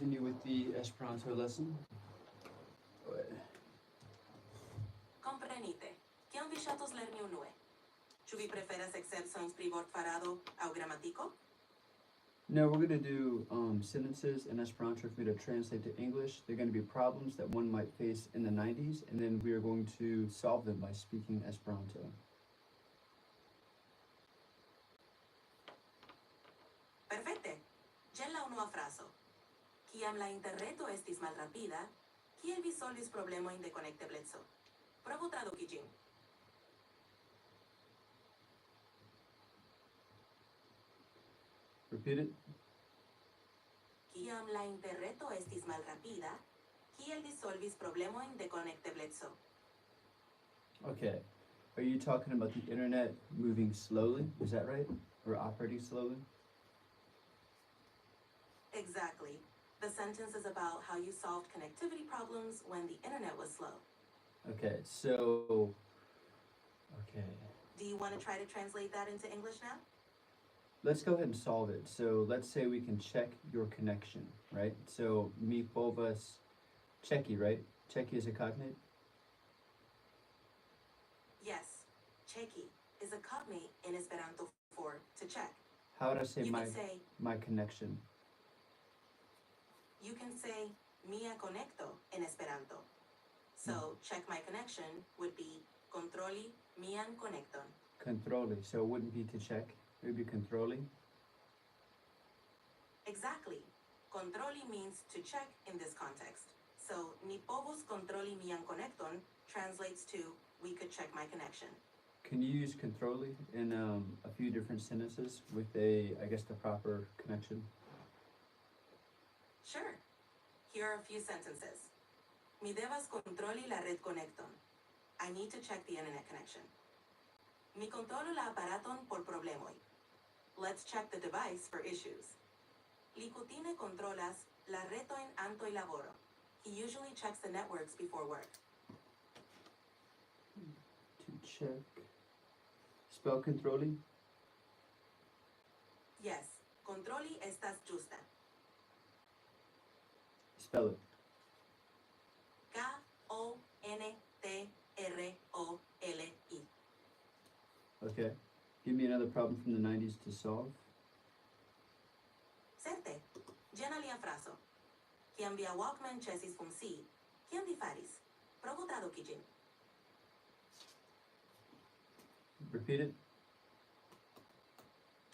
continue with the Esperanto lesson. Go ahead. Comprenite. Kiam vi ŝatus lerni unue? Ĉu vi preferas ekzercojn pri vortfarado aŭ gramatiko? Now we're going to do sentences in Esperanto for me to translate to English. They're going to be problems that one might face in the 90s, and then we are going to solve them by speaking Esperanto. Perfekte. Jen la unua frazo. Kiam la interreto estis malrapida, kiel vi solvis problemojn de konektebleco? Provu traduki ĝin. Repeat it. Kiam la interreto estis malrapida, kiel vi solvis problemojn de konektebleco? Okay. Are you talking about the internet moving slowly? Is that right? Or operating slowly? Exactly. The sentence is about how you solved connectivity problems when the internet was slow. Okay, so, okay. Do you want to try to translate that into English now? Let's go ahead and solve it. So let's say we can check your connection, right? So mi povas cheki, right? Cheki is a cognate? Yes. Cheki is a cognate in Esperanto for to check. How would I say You can say, my connection? you can say mia conecto in Esperanto. So check my connection would be kontroli mian konekton. Controlli. So it wouldn't be to check. It would be controlli. Exactly. Kontroli means to check in this context. So ni povus kontroli mian konekton translates to we could check my connection. Can you use controlli in a few different sentences with I guess, the proper connection? Sure. Here are a few sentences. Mi devas kontroli la red konekton. I need to check the internet connection. Mi kontrolu la aparaton por problemoj. Let's check the device for issues. Li kutime kontrolas la retojn antoj laboro. He usually checks the networks before work. To check. Spell controlli? Yes, kontroli estas justa. Spell it. Kontroli. Okay. Give me another problem from the 90s to solve. Certe. Jen alia frazo. Kiam via Walkman ĉesis funkcii, kion vi faris? Provu traduki ĝin. Repeat it.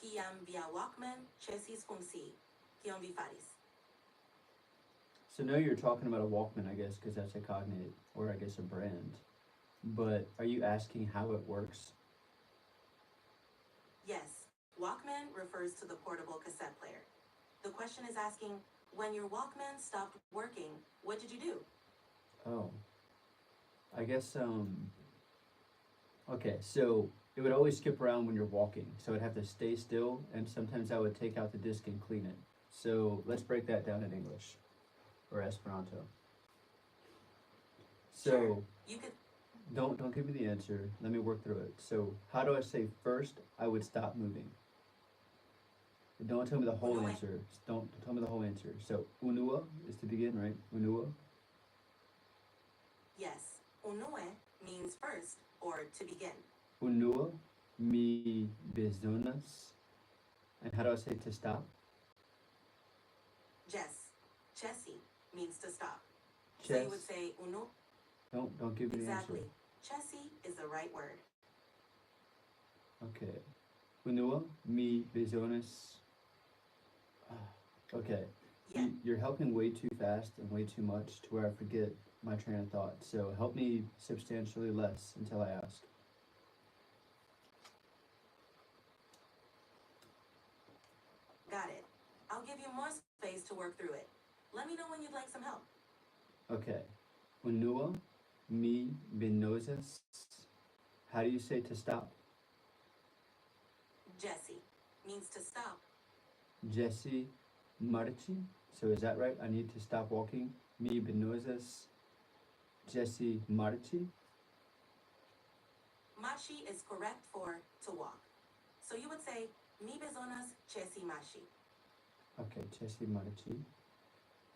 Kiam via Walkman ĉesis funkcii, kion vi faris? So now you're talking about a Walkman, I guess, because that's a cognate, or I guess a brand. But are you asking how it works? Yes, Walkman refers to the portable cassette player. The question is asking, when your Walkman stopped working, what did you do? Oh. I guess, okay, so it would always skip around when you're walking, so it'd have to stay still, and sometimes I would take out the disc and clean it. So let's break that down in English, or Esperanto. So, Sure. You could... Don't give me the answer. Let me work through it. So, how do I say first I would stop moving? Don't tell me the whole answer. Don't tell me the whole answer. So, unua is to begin, right? Unua. Yes. Unue means first or to begin. Unua mi bezonas. And how do I say to stop? Yes. Chesi means to stop. Chess. So you would say unu. Don't give me the answer. Exactly. Chesi is the right word. Okay. Unua mi bezonas. Okay. Yeah. You're helping way too fast and way too much to where I forget my train of thought. So help me substantially less until I ask. Got it. I'll give you more space to work through it. Let me know when you'd like some help. Okay. Unua mi benosas. How do you say to stop? Jesse means to stop. Jesse marchi. So is that right? I need to stop walking. Mi benosas. Jesse marchi. Machi is correct for to walk. So you would say mi bezonas chesi machi. Okay, Jesse marchi.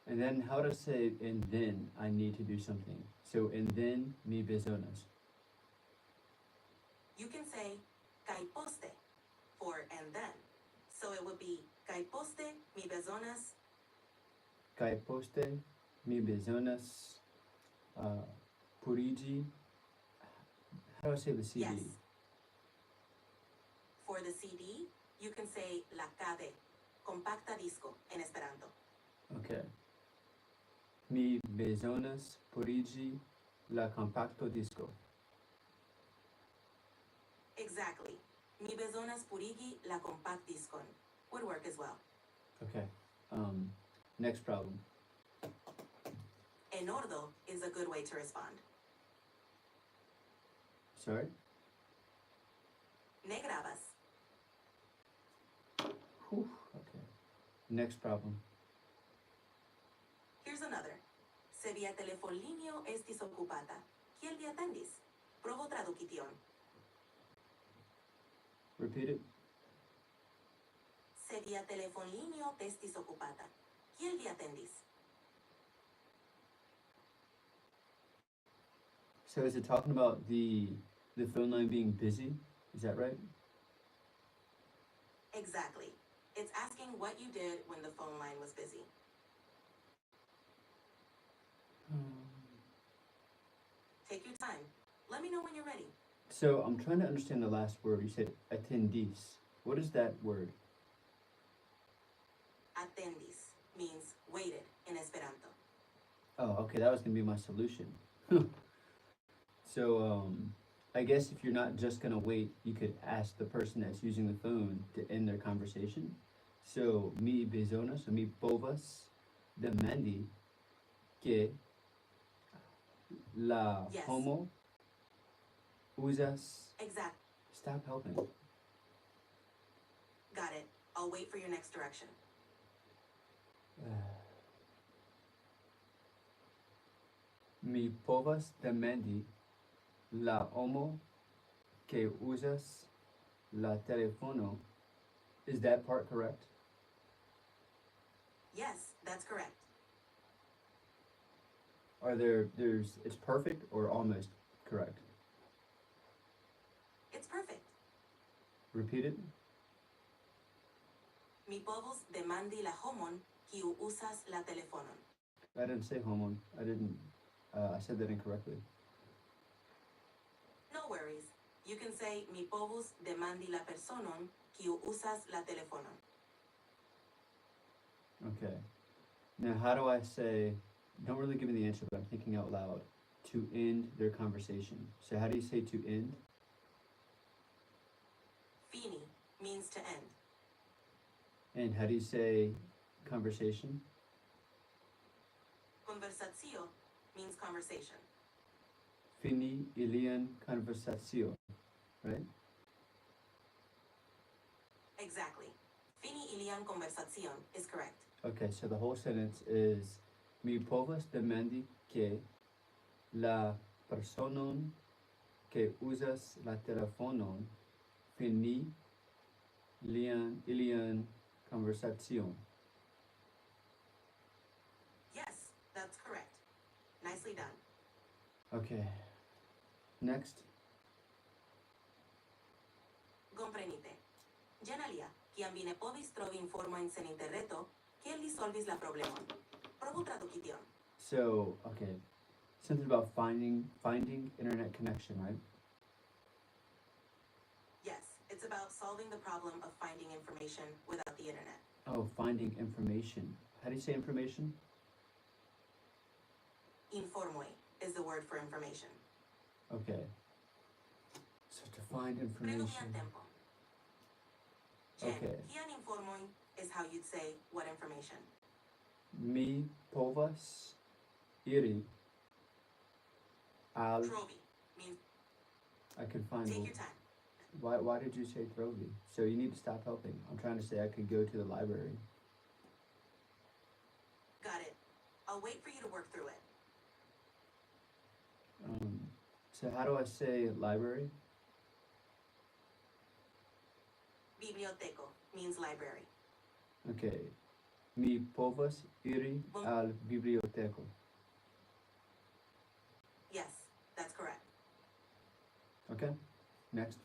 And then how to say and then I need to do something. So and then mi bezonas. You can say kai poste for and then. So it would be kai poste mi bezonas. Kai poste mi bezonas purigi. How do I say the CD? Yes. For the CD, you can say la KD, compacta disco in Esperanto. Okay. Mi bezonas purigi la compacto disco. Exactly. Mi bezonas purigi la compact discon. Would work as well. Okay. Next problem. En ordo is a good way to respond. Sorry? Ne grabas. Whew. Okay. Next problem. Here's another. Se via telefonlinio estis okupata. Kiel vi atendis? Provo traduki tion. Repeat it. Se via telefonlinio estis okupata. Kiel vi atendis? So is it talking about the phone line being busy? Is that right? Exactly. It's asking what you did when the phone line was busy. Take your time. Let me know when you're ready. So I'm trying to understand the last word. You said attendis. What is that word? Atendis means waited in Esperanto. Oh, okay, that was gonna be my solution. So I guess if you're not just gonna wait, you could ask the person that's using the phone to end their conversation. So mi bezonas, or mi povas demandi que la Yes. homo uzas. Exact. Stop helping. Got it. I'll wait for your next direction. Mi povas demandi la homo que uzas la telefono. Is that part correct? Yes, that's correct. Are there's it's perfect or almost correct? It's perfect. Repeat it. Mi povos demandi la homon kiu usas la telefonon. I didn't say homon. I didn't. I said that incorrectly. No worries. You can say mi povus demandi la personon kiu usas la telefonon. Okay. Now, how do I say? Don't really give me the answer, but I'm thinking out loud. To end their conversation. So how do you say to end? Fini means to end. And how do you say conversation? Conversatio means conversation. Fini ilian conversatio, right? Exactly. Fini ilian conversacion is correct. Okay, so the whole sentence is mi povas demandi que la personon que uzas la telefonon fini ilian conversacion. Yes, that's correct. Nicely done. Okay. Next. Comprenite. Genalia, kiam vi ne povis trovi informojn sen interreto, kiel vi solvis la problemon? Provu traduki tion. So, okay. Something about finding internet connection, right? Yes, it's about solving the problem of finding information without the internet. Oh, finding information. How do you say information? Informoi is the word for information. Okay. So to find Prenu mian information. tempo. Jen, Okay. kian informoj is how you'd say what information. Mi povas iri al. Trovi means I could find. take your time. Why did you say trovi? So you need to stop helping. I'm trying to say I could go to the library. Got it. I'll wait for you to work through it. So how do I say library? Biblioteco means library. Okay. Mi povas iri al biblioteko. Yes, that's correct. Okay, next.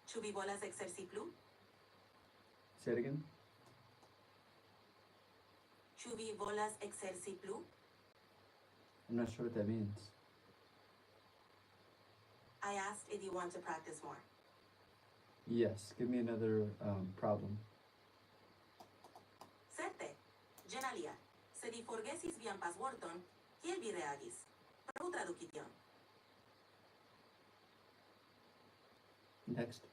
Ĉu vi volas ekzerci plu? Say it again. Ĉu vi volas ekzerci plu? I'm not sure what that means. I asked if you want to practice more. Yes, give me another problem. Certe. Jen alia. Se vi forgesis vian pasvorton, kiel vi reagis? Provu traduki tion. Next.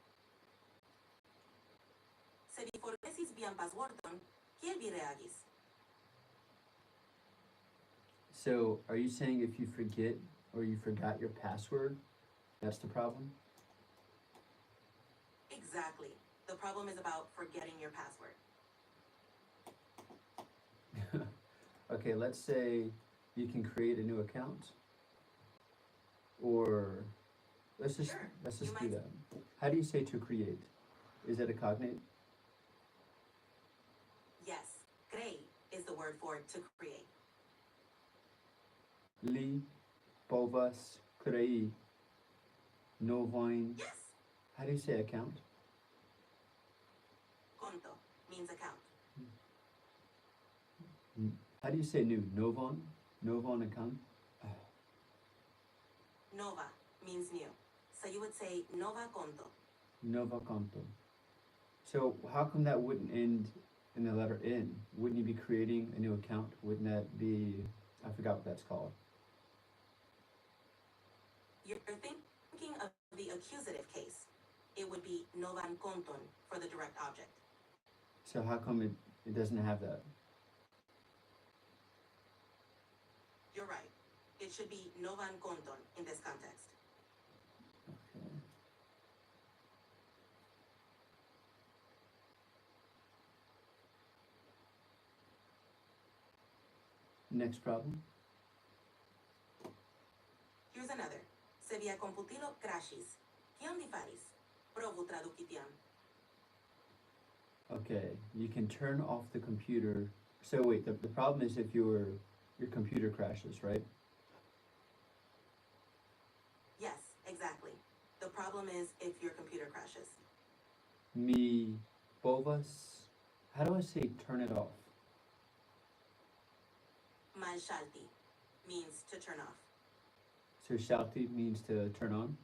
Se vi forgesis vian pasvorton, kiel vi reagis? So, are you saying if you forget or you forgot your password, that's the problem? Exactly. The problem is about forgetting your password. Okay, let's say you can create a new account. Or let's just Sure, do you might- that. How do you say to create? Is it a cognate? Yes, crei is the word for to create. Li povas krei novajn. Yes. How do you say account? Konto means account. How do you say new? Novon? Novon account? Nova means new. So you would say nova konto. Nova conto. So how come that wouldn't end in the letter N? Wouldn't you be creating a new account? Wouldn't that be, I forgot what that's called. You're thinking of the accusative case. It would be novan konton for the direct object. So how come it doesn't have that? You're right. It should be novan konton in this context. Okay. Next problem. Here's another. Se via computilo crashis. Kion vi faris? Provu traduki tion. Okay, you can turn off the computer. So wait, the problem is if your computer crashes, right? Yes, exactly. The problem is if your computer crashes. Mi povas. How do I say turn it off? Malŝalti means to turn off. So shalti means to turn on.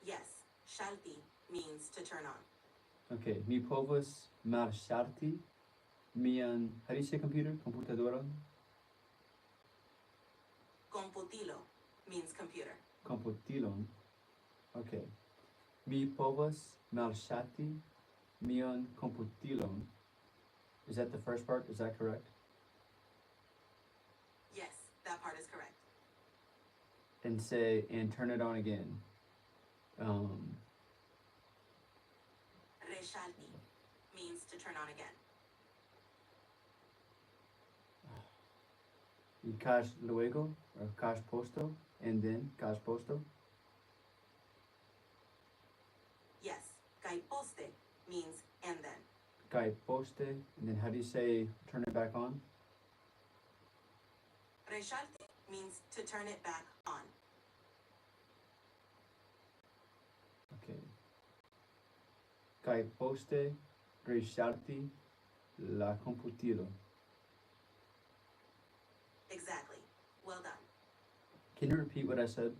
Yes, shalti means to turn on. Okay, mi povas malŝalti mian. How do you say computer? Computadoron. Computilo means computer. Computilon. Okay. Mi povas malŝati mian computilon. Is that the first part? Is that correct? Yes, that part is correct. And say, and turn it on again. Reshalti means to turn on again. Y cash luego, or cash posto, and then cash posto. Yes, kai poste means and then. Kai poste, and then how do you say turn it back on? Reshalti means to turn it back on. Okay. Kai poste reshalti la computilo. Exactly. Well done. Can you repeat what I said?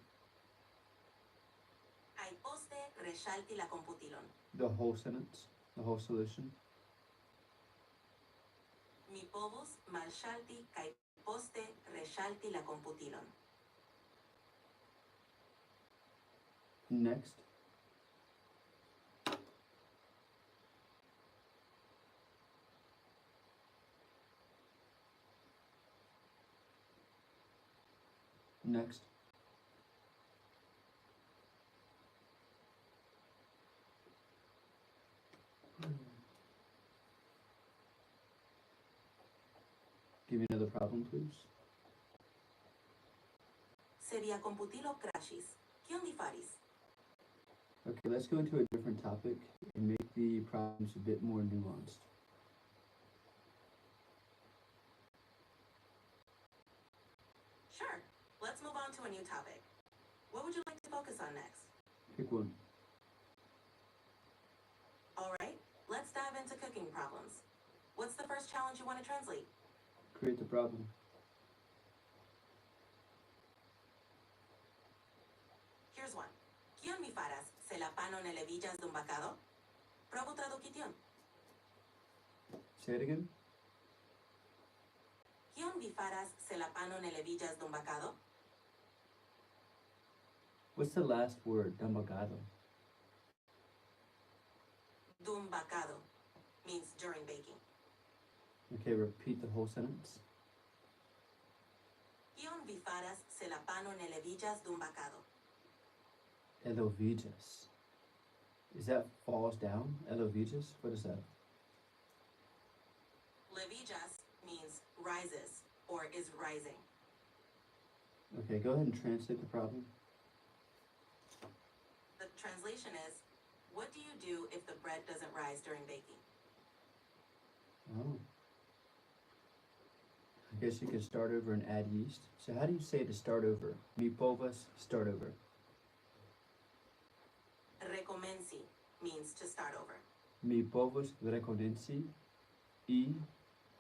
Kai poste reshalti la computilon. The whole sentence? The whole solution? Mi povus malŝalti kai poste reshalti la computilon. Next. Next. Give me another problem, please. Se via computilo crashis, kion vi faris? Okay, let's go into a different topic and make the problems a bit more nuanced. Sure. Let's move on to a new topic. What would you like to focus on next? Pick one. All right, let's dive into cooking problems. What's the first challenge you want to translate? Create the problem. Here's one. ¿Quién mi faras se la pano nelle villas d'un bacado? Provo traducition. Say it again. ¿Quién vi faras se la pano nelle villas d'un bacado? What's the last word? Damagado. D'un bacado means during baking. Okay, repeat the whole sentence. ¿Quién vi faras se la pano nelle villas d'un bacado? Elovijas. Is that falls down? Elovijas? What is that? Levijas means rises or is rising. Okay, go ahead and translate the problem. The translation is, what do you do if the bread doesn't rise during baking? Oh. I guess you could start over and add yeast. So how do you say to start over? Mi povas start over. Recomenci means to start over. Mi povas rekonenci.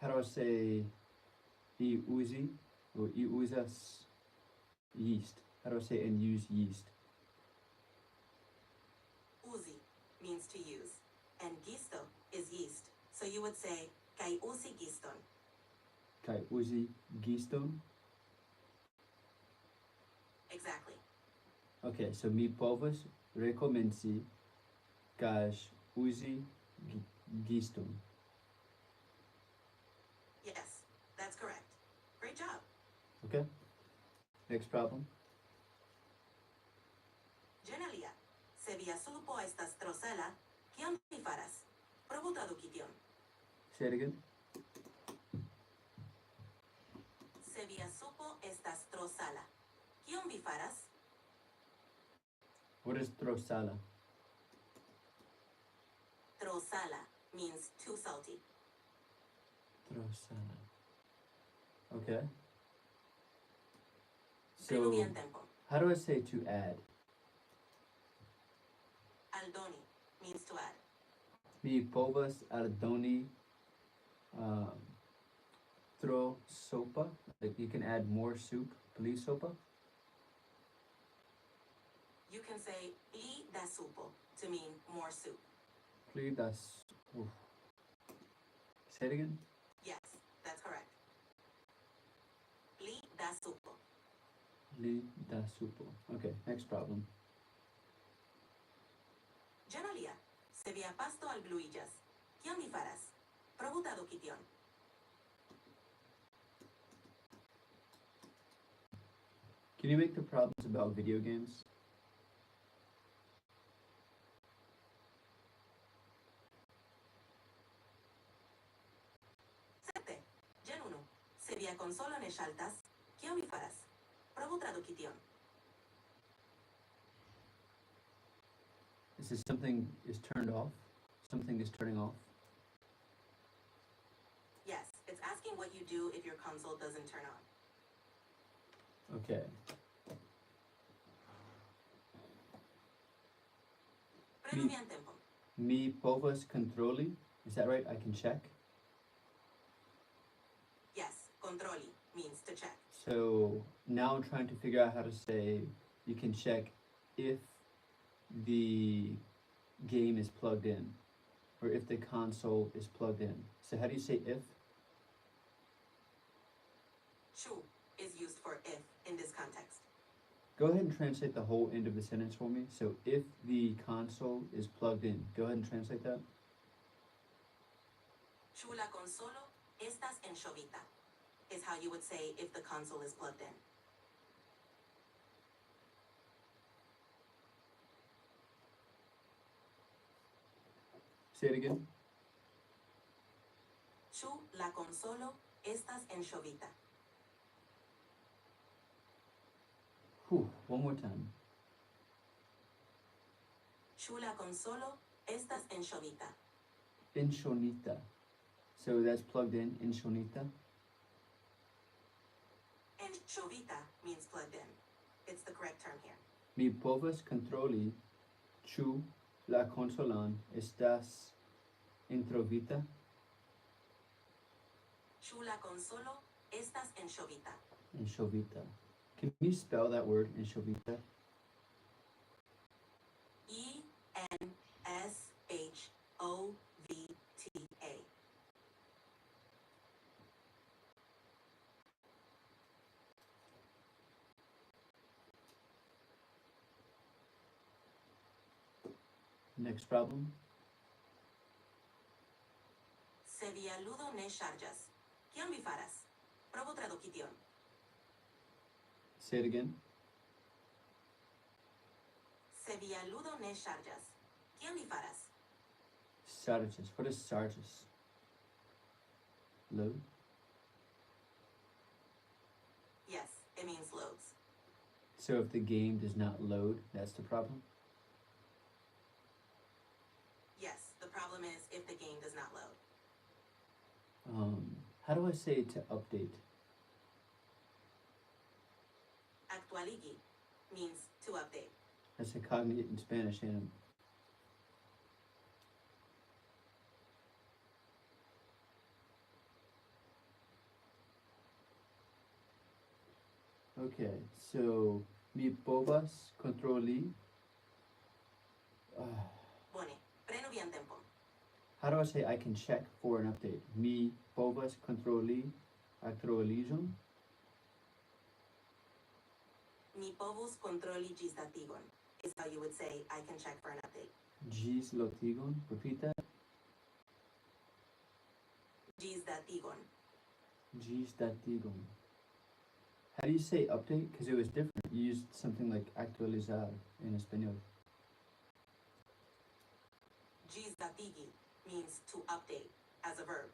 How do I say I uzi or I uzas yeast? How do I say and use yeast? Uzi means to use, and gisto is yeast. So you would say, kai usi giston. Kai uzi giston. Exactly. Okay, so mi povas rekomenci kaj uzi giston. Yes, that's correct. Great job. Okay. Next problem. Genelia, se via supo estas trosela, kion vi faras? Provu traducition. Say it again. Se via supo estas trosala, kion vi faras? What is trosala? Trosala means too salty. Trosala. Okay. Prenu So, bien tempo. how do I say to add? Aldoni means to add. Mi povas aldoni tro sopa. Like you can add more soup. Pli sopa. You can say pli da supo to mean more soup. Pli das. Oof. Say it again. Yes, that's correct. Pli da supo. Pli da supo. Okay, next problem. Genelia, se via pasto al bluillas, kion vi faras? Provu traducition. Can you make the problems about video games? Sete. Gen 1. Se via consolo ne ŝaltas, kion vi faras? Provu traducition. This is something is turned off. Something is turning off. Yes, it's asking what you do if your console doesn't turn on. Okay. Prenu bien tempo. Mi povas controli. Is that right? I can check. Yes, controli means to check. So now I'm trying to figure out how to say you can check if the game is plugged in or if the console is plugged in. So how do you say if? Chu is used for if in this context. Go ahead and translate the whole end of the sentence for me. So if the console is plugged in, go ahead and translate that. Chu la consolo estas enŝovita is how you would say if the console is plugged in. Say it again. Chu la consolo estas enŝovita. Whew, one more time. Chu la consolo estas enŝovita. Inshonita. So that's plugged in, inshonita. Enchovita means plugged in. It's the correct term here. Mi povas kontroli ĉu la konsolon estas introvita? Ĉu la konsolo estas enchovita? Enchovita. Can you spell that word, enchovita? Enshovita. Next problem. Se via ludo ne ŝarĝas. Kion vi faras? Provu traduki tion. Say it again. Se via ludo ne ŝarĝas. Kion vi faras? Sarges. What is sarges? Load? Yes, it means loads. So if the game does not load, that's the problem? Yes, the problem is if the game does not load. How do I say to update? Actualigi means to update. That's a cognate in Spanish, and okay, so mi povas kontroli. Bone, prenu vian tempon. How do I say I can check for an update? Mi povas kontroli aktualizon? Mi povus kontroli ĝisdatigon is how you would say I can check for an update. Ĝislotigon? Repeat that. Ĝisdatigon. Ĝisdatigon. How do you say update? Because it was different. You used something like actualizar in español. Ĝisdatigi means to update as a verb.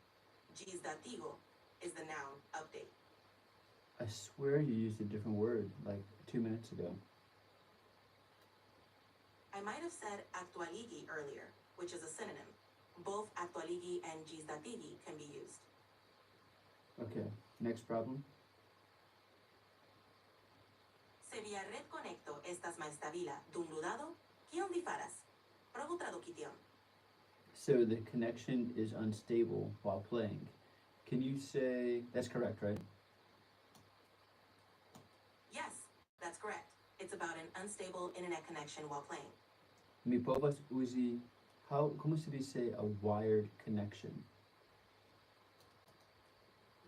Ĝisdatigo is the noun update. I swear you used a different word like 2 minutes ago. I might have said actualigi earlier, which is a synonym. Both actualigi and ĝisdatigi can be used. Okay, next problem. Se via retkonekto estas malstabila dum ludado, kion vi faras? Provu traduki tion. So the connection is unstable while playing. Can you say, that's correct, right? Yes, that's correct. It's about an unstable internet connection while playing. Mi povas uzi, como se dice a wired connection?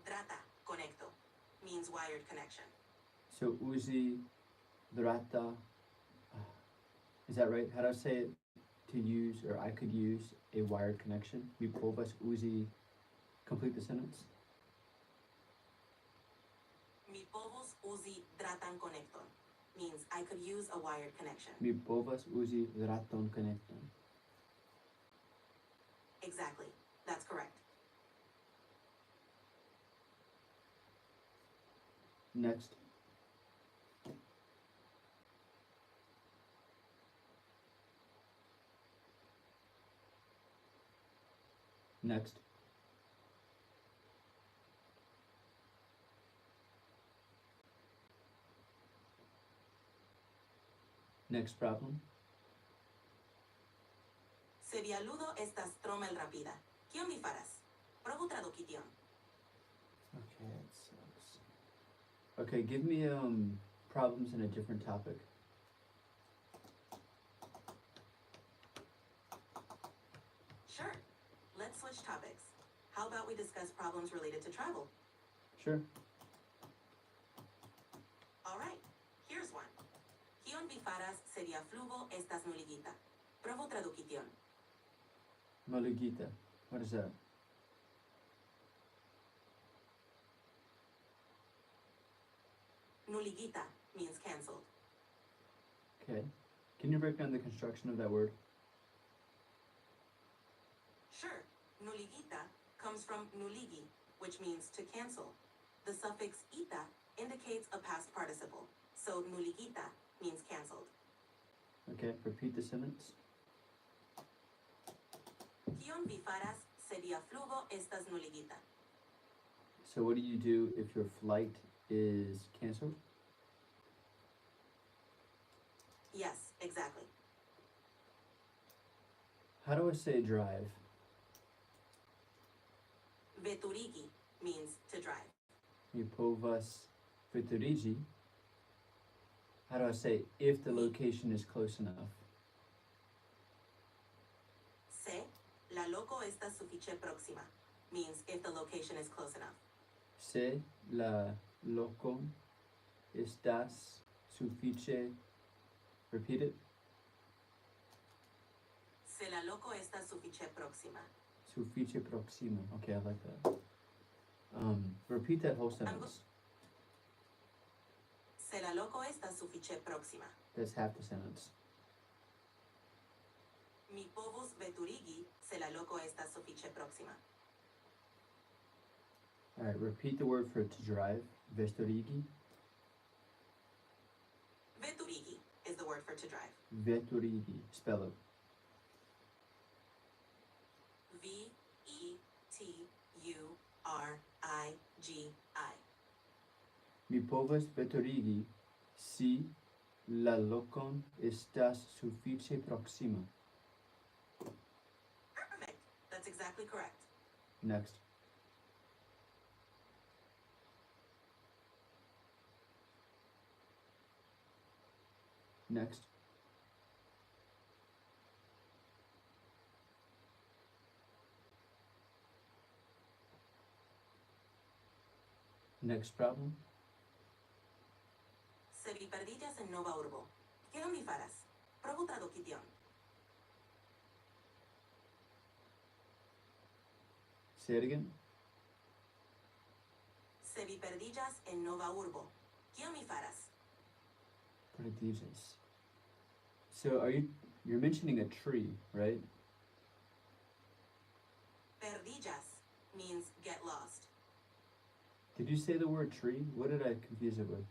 Drata konekto means wired connection. So uzi, drata, is that right? How do I say it? To use, or I could use a wired connection. Mi povas uzi, complete the sentence. Mi povus uzi dratan konekton means I could use a wired connection. Mi povas uzi draton konekton. Exactly. That's correct. Next. Next. Next problem. Se via ludo estas tro malrapida, kion vi faras? Provu traduki tion. Okay, that sucks. Okay, give me problems in a different topic. Sure. Let's switch topics. How about we discuss problems related to travel? Sure. All right. Here's one. Kion vi faras se via flugo estas nuligita? Provu traduki tion. Nuligita. What is that? Nuligita means canceled. Okay. Can you break down the construction of that word? Sure. Nuligita comes from nuligi, which means to cancel. The suffix ita indicates a past participle, so nuligita means canceled. Okay, repeat the sentence. Kion vi faras se via flugo estas nuligita? So what do you do if your flight is canceled. Yes, exactly. How do I say drive? Veturigi means to drive. Mi povas veturigi. How do I say if the location is close enough? Se la loko está sufiĉe proxima means if the location is close enough. Se la loko estas sufiĉe. Repeat it. Se la loko está sufiĉe proxima. Sufiĉe proxima. Okay, I like that. Repeat that whole sentence. Se la loko está sufiĉe proxima. That's half the sentence. Mi povus veturigi se la loko estas sufiĉe proxima. All right, repeat the word for to drive. Vestorigi. Veturigi is the word for to drive. Veturigi. Spell it. Veturigi. Mi povas veturigi si la lokon estas sufiĉe proxima. Perfect. That's exactly correct. Next. Next. Next problem. Se vi perdiĝas en nova urbo, kion vi faras? Provu traduki tion. Say it again. Se vi perdiĝas en nova urbo, kion vi faras? Prodigious. So you're mentioning a tree, right? Perdiĝas means get lost. Did you say the word tree? What did I confuse it with?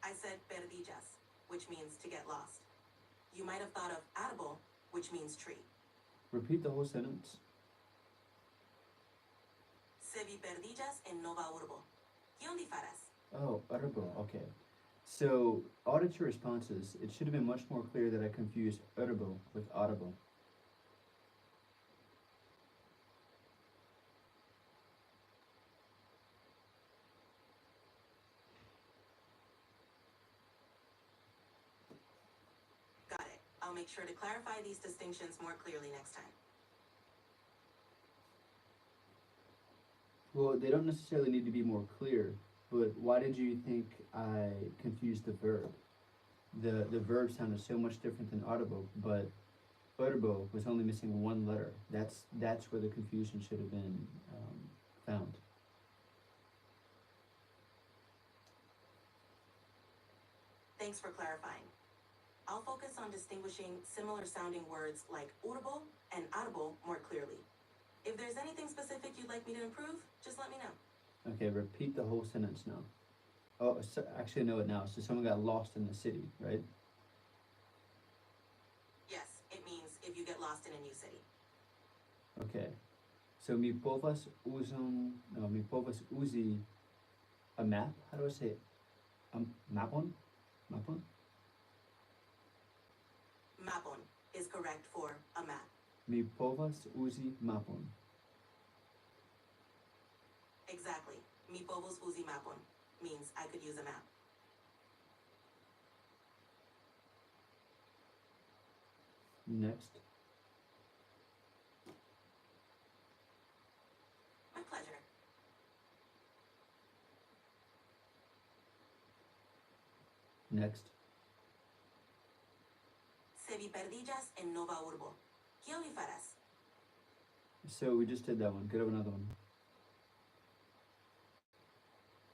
I said perdiĝas, which means to get lost. You might have thought of árbol, which means tree. Repeat the whole sentence. Se vi perdiĝas en nova urbo, kion vi faras? Oh, audible. Okay. So audit your responses. It should have been much more clear that I confused audible with audible. Got it. I'll make sure to clarify these distinctions more clearly next time. Well, they don't necessarily need to be more clear, but why did you think I confused the verb? The verb sounded so much different than audible, but audible was only missing one letter. That's where the confusion should have been found. Thanks for clarifying. I'll focus on distinguishing similar sounding words like audible and audible more clearly. If there's anything specific you'd like me to improve, just let me know. Okay, repeat the whole sentence now. Oh, so actually, I know it now. So someone got lost in the city, right? Yes, it means if you get lost in a new city. Okay. So mi povas uzi a map. How do I say it? Mapon? Mapon? Mapon is correct for a map. Mi povas uzi mapon. Exactly. Mi povus uzi mapon means I could use a map. Next. My pleasure. Next. Se vi perdiĝas en nova urbo, kion vi faras? So we just did that one. Go to another one.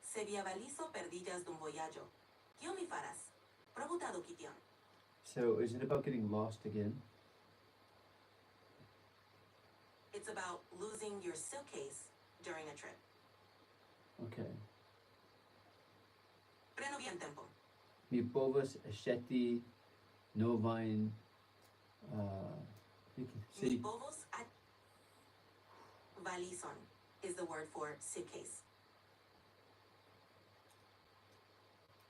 Se via valizo perdiĝas dum vojaĝo, kion vi faras? Provu traduki tion. So is it about getting lost again? It's about losing your suitcase during a trip. Okay. Prenu vian tempon. Mi povas aĉeti novajn Mi city. povus Valizon is the word for suitcase.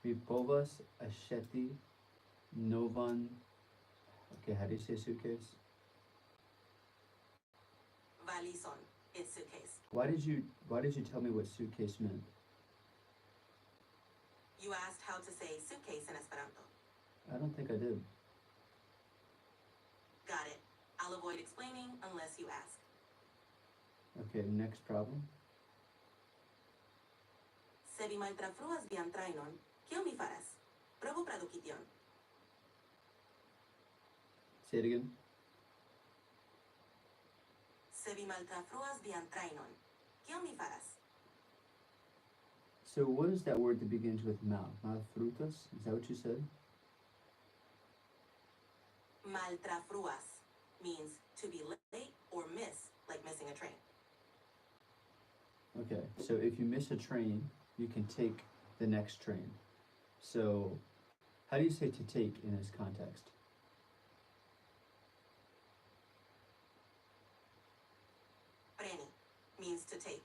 Mi povas aĉeti novan. Okay, how do you say suitcase? Valizon. It's suitcase. Why did you tell me what suitcase meant? You asked how to say suitcase in Esperanto. I don't think I did. Got it. I'll avoid explaining unless you ask. Okay, next problem. Se vi maltrafruas vian trajnon, kion mi faras? Provu traduki tion. Say it again. Se vi maltrafruas vian trajnon, kion mi faras? So what is that word that begins with mal? Malfrutas? Is that what you said? Maltrafruas means to be late or miss, like missing a train. Okay, so if you miss a train, you can take the next train. So how do you say to take in this context? Preni means to take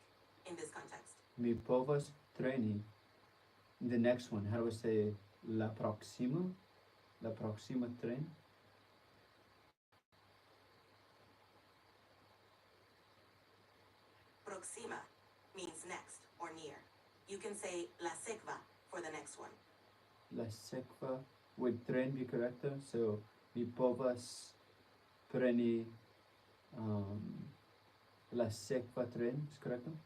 in this context. Mi povas treni. The next one, how do I say la próxima? La próxima tren? Proxima means next or near. You can say la sekva for the next one. La sekva. Would tren be correct though? So mi povas preni la sekva tren, is correct though?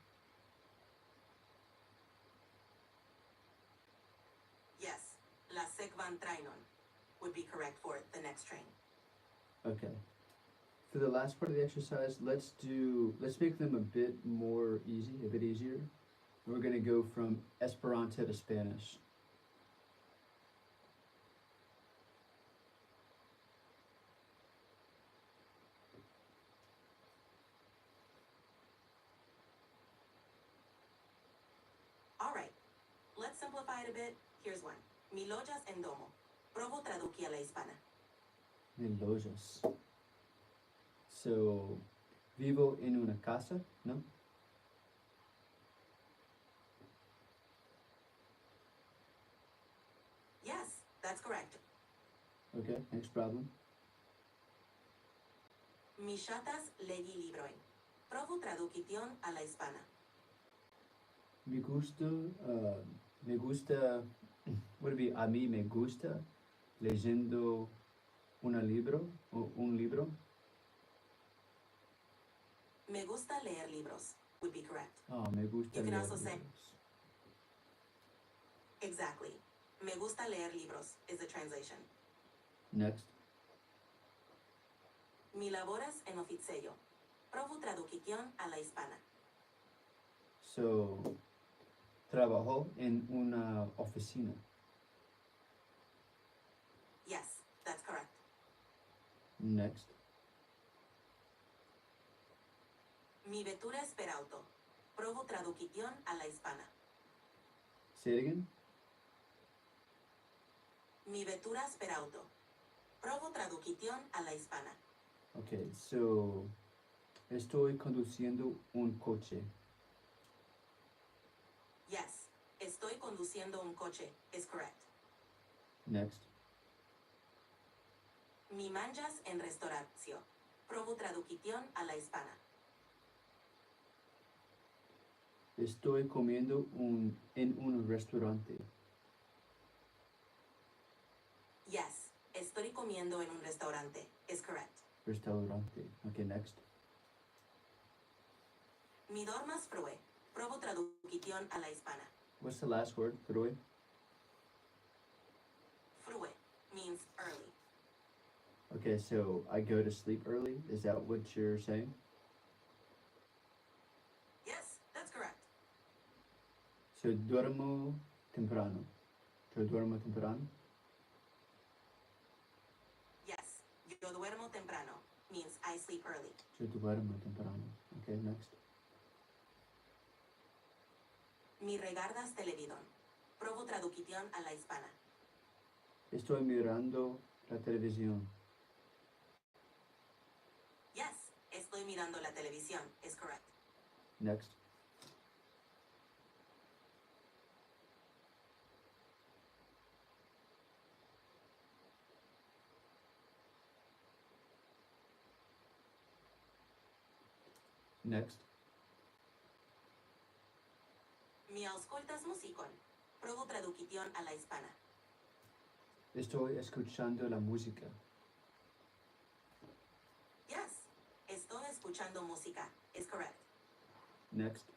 Yes, la sekvan trajnon would be correct for the next train. Okay. For the last part of the exercise, let's make them a bit more easy, a bit easier. We're gonna go from Esperanto to Spanish. All right, let's simplify it a bit. Here's one. Mi loĝas en domo. Provu traduki a la hispana. Mi loĝas. So, vivo en una casa, no? Yes, that's correct. Okay, next problem. Mi ŝatas legi librojn. Provu traduki tion a la hispana. Me gusta, would it be a mí me gusta leyendo un libro? Me gusta leer libros would be correct. Oh, me gusta You can leer also say- libros. Exactly. Me gusta leer libros is the translation. Next. Mi laboras en oficejo. Provu traduki tion a la hispana. So, trabajo en una oficina. Yes, that's correct. Next. Mi veturas per auto. Provu traduki tion a la hispana. Say it again. Mi veturas per auto. Provu traduki tion a la hispana. Okay, so estoy conduciendo un coche. Yes, estoy conduciendo un coche is correct. Next. Mi manĝas en restoracio. Provu traduki tion a la hispana. Estoy comiendo en un restaurante. Yes, estoy comiendo en un restaurante is correct. Restaurante. Okay, next. Mi dormas frue. Provu traduki tion a la hispana. What's the last word? Frue? Frue means early. Okay, so I go to sleep early. Is that what you're saying? Yes, that's correct. So duermo temprano. Yo duermo temprano. Yes, yo duermo temprano means I sleep early. Yo duermo temprano. Okay, next. Mi regardas televidon. Provu traduki tion a la hispana. Estoy mirando la televisión. Yes, estoy mirando la televisión is correct. Next. Next. Mi auscultas muzikon. Provu tradukition a la hispana. Estoy escuchando la música. Yes, estoy escuchando música. Is correct. Next.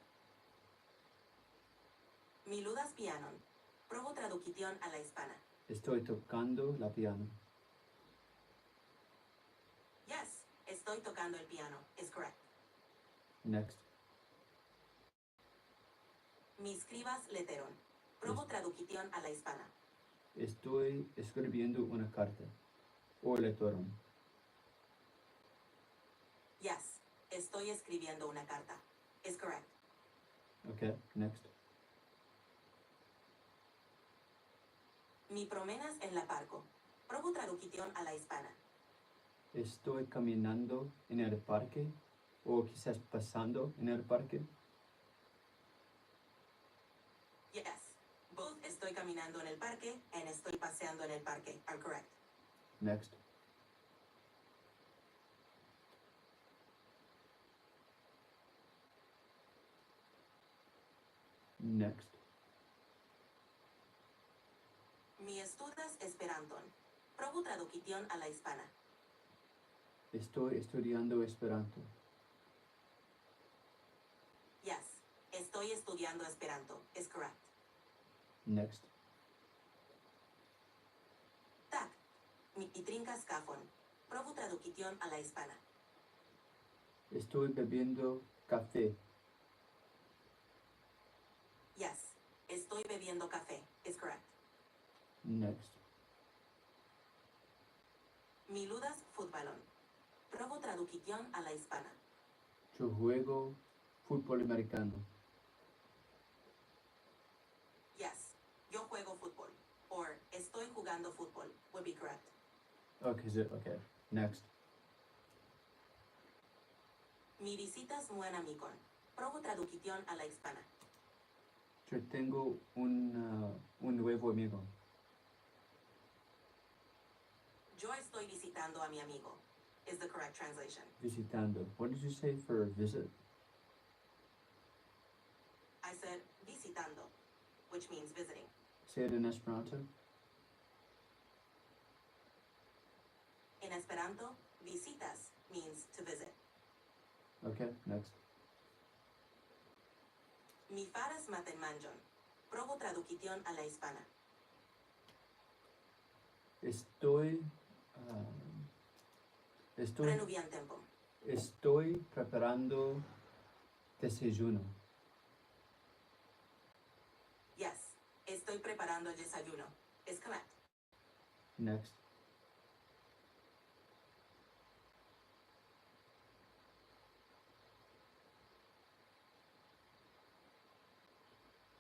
Mi ludas pianon. Provu tradukition a la hispana. Estoy tocando la piano. Yes, estoy tocando el piano. Is correct. Next. Mi escribas leteron. Provu tradukition a la hispana. Estoy escribiendo una carta. O lectorum. Yes, estoy escribiendo una carta. Is correct. Okay, next. Mi promenas en la parco. Provu tradukition a la hispana. Estoy caminando en el parque. O quizás pasando en el parque. Yes, both estoy caminando en el parque and estoy paseando en el parque are correct. Next. Next. Mi estudas Esperanton. Provu tradukition a la hispana. Estoy estudiando Esperanto. Yes, estoy estudiando Esperanto. Is correct. Next. Tak, mi trinkas kafon. Provu tradukition a la hispana. Estoy bebiendo café. Yes, estoy bebiendo café. Is correct. Next. Mi ludas futbalon. Provu tradukition a la hispana. Yo juego fútbol americano. Yes, yo juego fútbol. Or estoy jugando fútbol would be correct. Okay. Next. Mi visitas un amicon. Provu tradukition a la hispana. Yo tengo un nuevo amigo. Yo estoy visitando a mi amigo. Is the correct translation. Visitando. What did you say for visit? I said visitando, which means visiting. Say it in Esperanto. In Esperanto, visitas means to visit. Okay, next. Mi faras matenmanĝon. Provu tradukition a la hispana. Prenu vian tempon. Estoy preparando desayuno. Yes, estoy preparando el desayuno. Is correct. Next.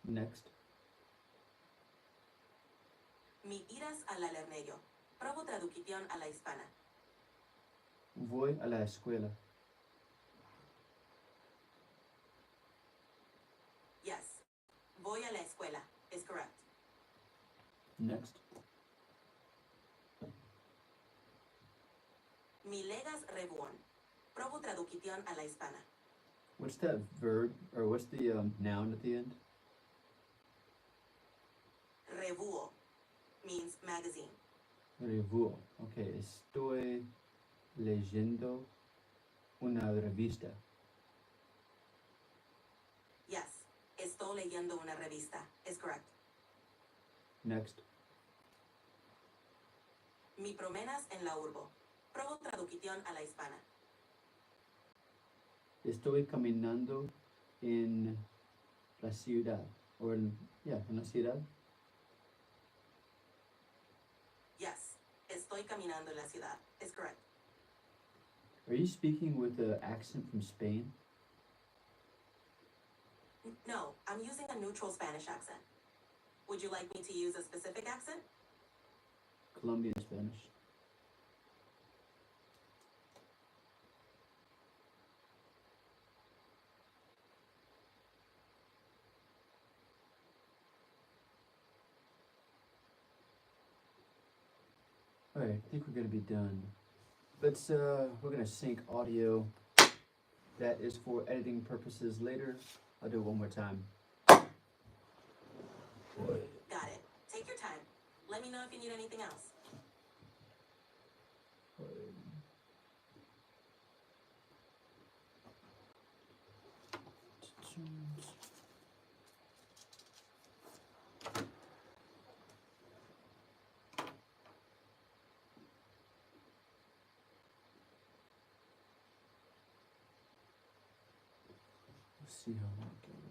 Next. Mi iras a la lernejo. Provu tradukition a la hispana. Voy a la escuela. Yes, voy a la escuela. Is correct. Next. Mi legas revuon. Provu tradukition a la hispana. What's that verb, or what's the noun at the end? Revuo means magazine. Revuo. Okay, estoy leyendo una revista. Yes, estoy leyendo una revista. Is correct. Next. Mi promenas en la urbo. Provu tradukition a la hispana. Estoy caminando en la ciudad. En la ciudad. Yes, estoy caminando en la ciudad. Is correct. Are you speaking with an accent from Spain? No, I'm using a neutral Spanish accent. Would you like me to use a specific accent? Colombian Spanish. Alright, I think we're gonna be done. We're gonna sync audio That is for editing purposes later. I'll do it one more time. Got it. Take your time. Let me know if you need anything else. Let's see how that goes.